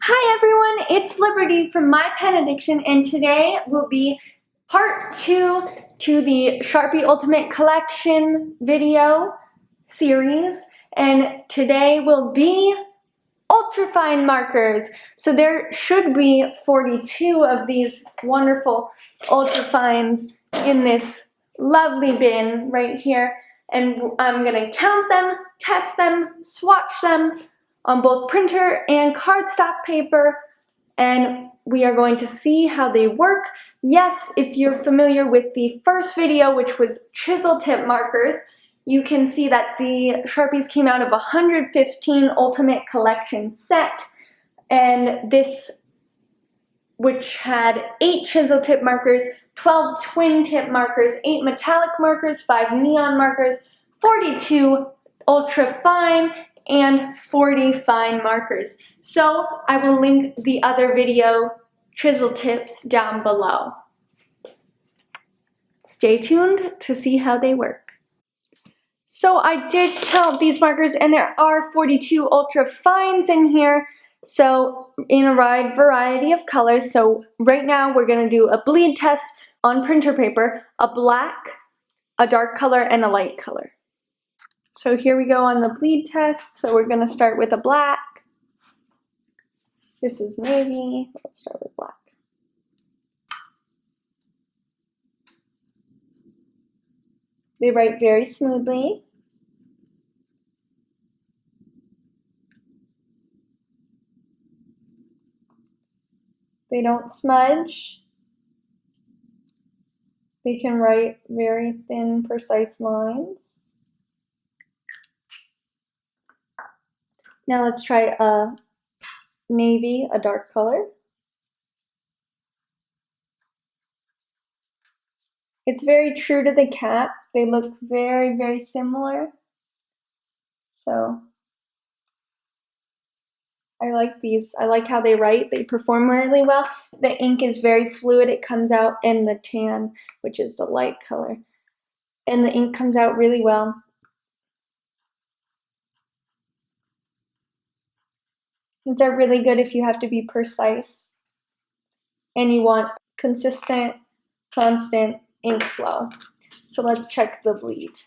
Hi everyone, it's Liberty from My Pen Addiction, and today will be part 2 to the Sharpie Ultimate Collection video series, and today will be ultrafine markers. So there should be 42 of these wonderful ultrafines in this lovely bin right here, and I'm going to count them, test them, swatch them on both printer and cardstock paper, and we are going to see how they work. Yes, if you're familiar with the first video, which was chisel tip markers, you can see that the Sharpies came out of a 115 Ultimate Collection set, and this, which had 8 chisel tip markers, 12 twin tip markers, 8 metallic markers, 5 neon markers, 42 ultra fine, and 40 fine markers. So I will link the other video chisel tips down below. Stay tuned to see how they work. So I did count these markers, and there are 42 ultra fines in here, so in a wide variety of colors. So right now we're going to do a bleed test on printer paper, a black, a dark color, and a light color. So here we go on the bleed test. So we're going to start with a black. This is navy. Let's start with black. They write very smoothly. They don't smudge. They can write very thin, precise lines. Now let's try a navy, a dark color. It's very true to the cap. They look very, very similar. So I like these. I like how they write. They perform really well. The ink is very fluid. It comes out in the tan, which is the light color. And the ink comes out really well. These are really good if you have to be precise and you want consistent, constant ink flow. So let's check the bleed.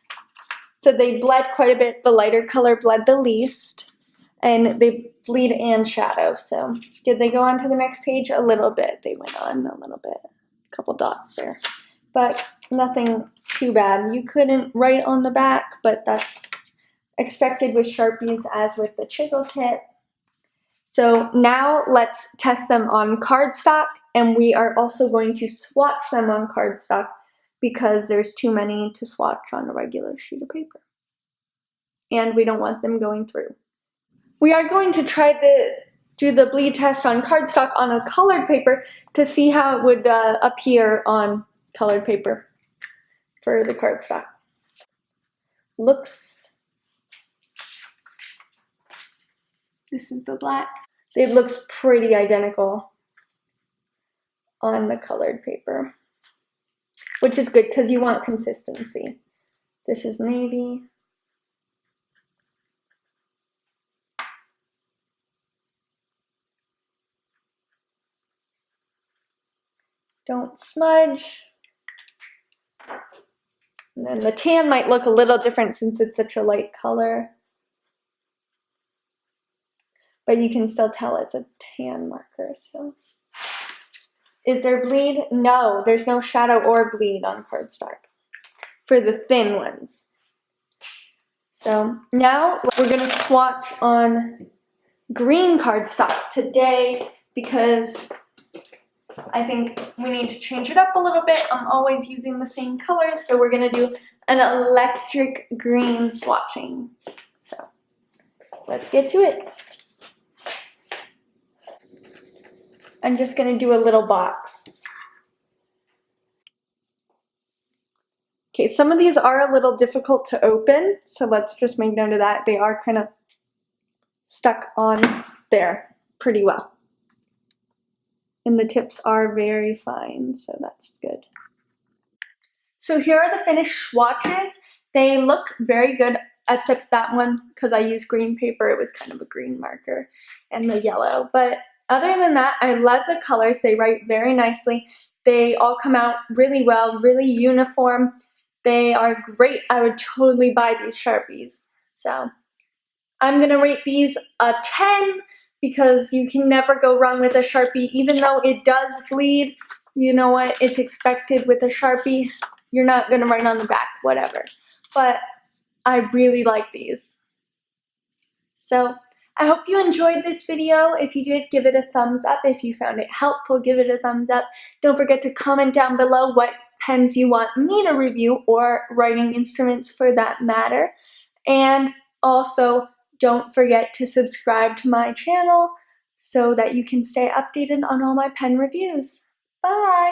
So they bled quite a bit. The lighter color bled the least, and they bleed and shadow. So did they go on to the next page? A little bit. They went on a little bit, a couple dots there, but nothing too bad. You couldn't write on the back, but that's expected with Sharpies as with the chisel tip. So now let's test them on cardstock, and we are also going to swatch them on cardstock because there's too many to swatch on a regular sheet of paper, and we don't want them going through. We are going to do the bleed test on cardstock on a colored paper to see how it would appear on colored paper for the cardstock. This is the black. It looks pretty identical on the colored paper, which is good because you want consistency. This is navy. Don't smudge. And then the tan might look a little different since it's such a light color, but you can still tell it's a tan marker. So, is there bleed? No, there's no shadow or bleed on cardstock for the thin ones. So now we're going to swatch on green cardstock today because I think we need to change it up a little bit. I'm always using the same colors, so we're going to do an electric green swatching. So let's get to it. I'm just going to do a little box. Okay, some of these are a little difficult to open, so let's just make note of that. They are kind of stuck on there pretty well. And the tips are very fine, so that's good. So here are the finished swatches. They look very good, except that one, because I used green paper, it was kind of a green marker, and the yellow. But other than that, I love the colors. They write very nicely. They all come out really well, really uniform. They are great. I would totally buy these Sharpies. So I'm going to rate these a 10 because you can never go wrong with a Sharpie. Even though it does bleed, you know what? It's expected with a Sharpie. You're not going to write on the back, whatever. But I really like these. So I hope you enjoyed this video. If you did, give it a thumbs up. If you found it helpful, give it a thumbs up. Don't forget to comment down below what pens you want me to review, or writing instruments for that matter. And also, don't forget to subscribe to my channel so that you can stay updated on all my pen reviews. Bye!